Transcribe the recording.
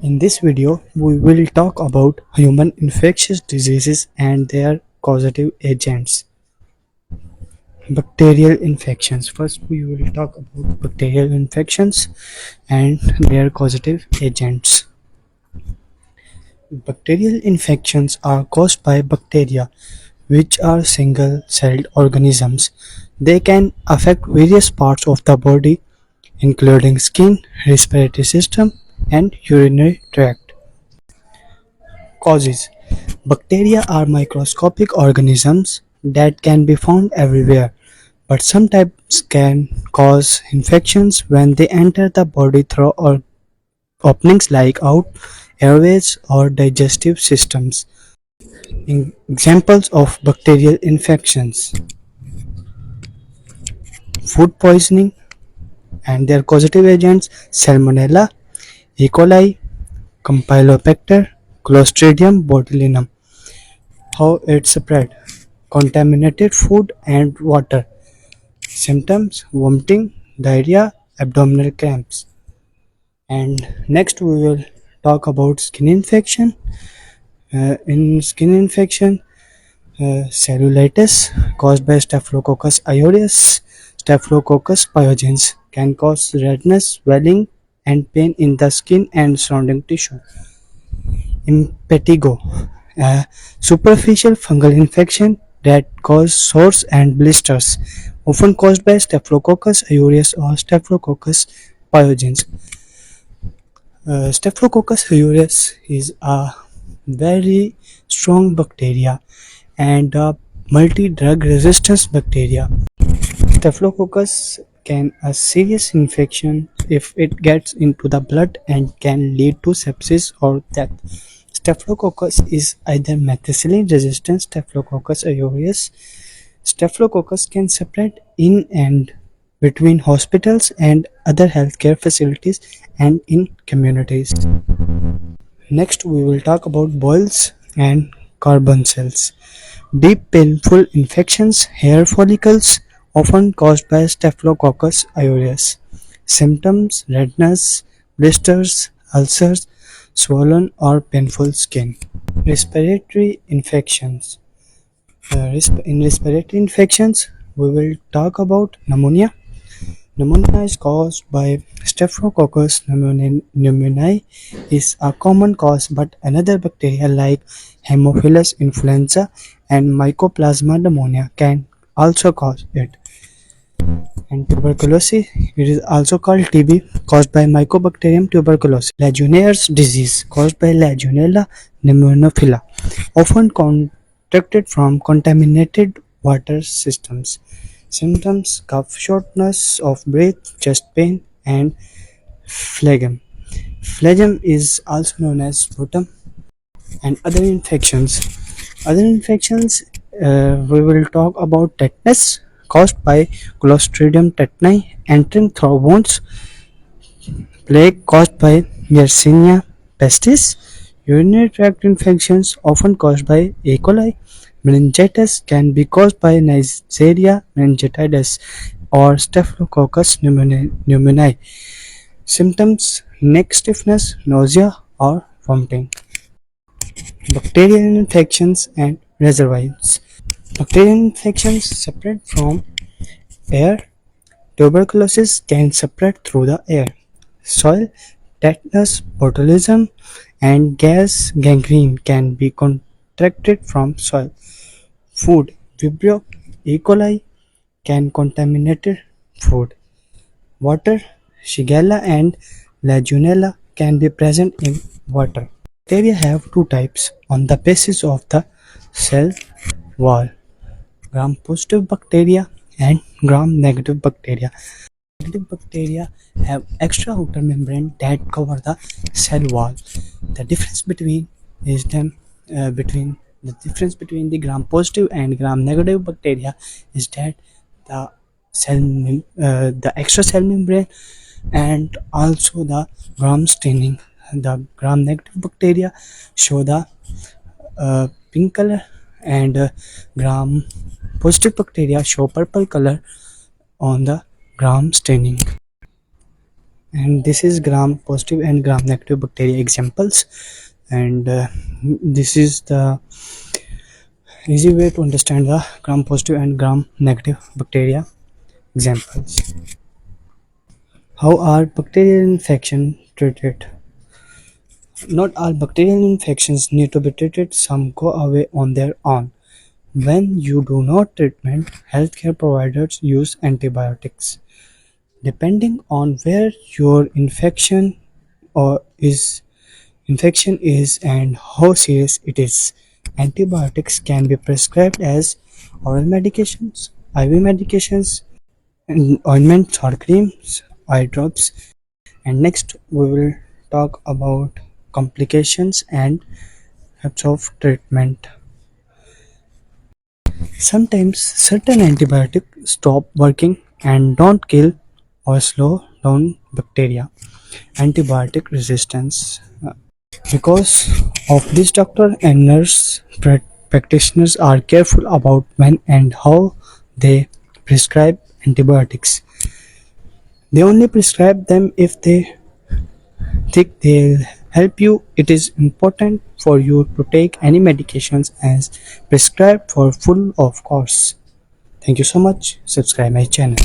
In this video, we will talk about human infectious diseases and their causative agents. Bacterial infections. First, we will talk about bacterial infections and their causative agents. Bacterial infections are caused by bacteria, which are single celled organisms. They can affect various parts of the body, including skin, respiratory system, and urinary tract. Causes. Bacteria are microscopic organisms that can be found everywhere, but some types can cause infections when they enter the body through openings like out, airways, or digestive systems. Examples of bacterial infections: food poisoning and their causative agents: Salmonella, E. coli, Campylobacter, Clostridium botulinum. How it spread: contaminated food and water. Symptoms: vomiting, diarrhea, abdominal cramps. And next we will talk about skin infection. In skin infection, cellulitis caused by Staphylococcus aureus, Staphylococcus pyogenes can cause redness, swelling, and pain in the skin and surrounding tissue. Impetigo, a superficial fungal infection that cause sores and blisters, often caused by Staphylococcus aureus or Staphylococcus pyogenes. Staphylococcus aureus is a very strong bacteria and a multi-drug resistance bacteria. Staphylococcus can a serious infection if it gets into the blood and can lead to sepsis or death. Staphylococcus is either methicillin-resistant Staphylococcus aureus. Staphylococcus can spread in and between hospitals and other healthcare facilities and in communities. Next, we will talk about boils and carbon cells. Deep painful infections, hair follicles, often caused by Staphylococcus aureus. Symptoms: redness, blisters, ulcers, swollen or painful skin. Respiratory infections. In respiratory infections, we will talk about pneumonia. Pneumonia is caused by Staphylococcus pneumoniae is a common cause, but another bacteria like Haemophilus influenza and Mycoplasma pneumonia can also cause it. And tuberculosis, it is also called TB, caused by Mycobacterium tuberculosis. Legionnaire's disease, caused by Legionella pneumophila, often contracted from contaminated water systems. Symptoms: cough, shortness of breath, chest pain, and phlegm. Phlegm is also known as sputum. And other infections. Other infections, we will talk about tetanus, caused by Clostridium tetani entering through wounds. Plague, caused by Yersinia pestis. Urinary tract infections, often caused by E. coli. Meningitis can be caused by Neisseria meningitidis or Staphylococcus pneumoniae. Symptoms: neck stiffness, nausea, or vomiting. Bacterial infections and reservoirs. Bacterial infections spread from air. Tuberculosis can spread through the air. Soil, tetanus, botulism, and gas gangrene can be contracted from soil. Food, Vibrio, E. coli can contaminate food. Water, Shigella and Legionella can be present in water. Bacteria have two types on the basis of the cell wall: gram-positive bacteria and gram-negative bacteria. Negative bacteria have extra outer membrane that cover the cell wall. The difference between is them between the difference between the gram-positive and gram-negative bacteria is that the the extra cell membrane and also the gram staining. The gram-negative bacteria show the pink color and gram-positive bacteria show purple color on the gram staining. And this is gram positive and gram negative bacteria examples. And this is the easy way to understand the gram positive and gram negative bacteria examples. How are bacterial infections treated? Not all bacterial infections need to be treated, some go away on their own. When you do not treatment, healthcare providers use antibiotics. Depending on where your or is infection is and how serious it is, antibiotics can be prescribed as oral medications, IV medications, and ointments or creams, eye drops. And next, we will talk about complications and types of treatment. Sometimes certain antibiotics stop working and don't kill or slow down bacteria. Antibiotic resistance. Because of this, doctor and nurse practitioners are careful about when and how they prescribe antibiotics. They only prescribe them if they think they'll help you. It is important for you to take any medications as prescribed for full of course. Thank you so much. Subscribe my channel.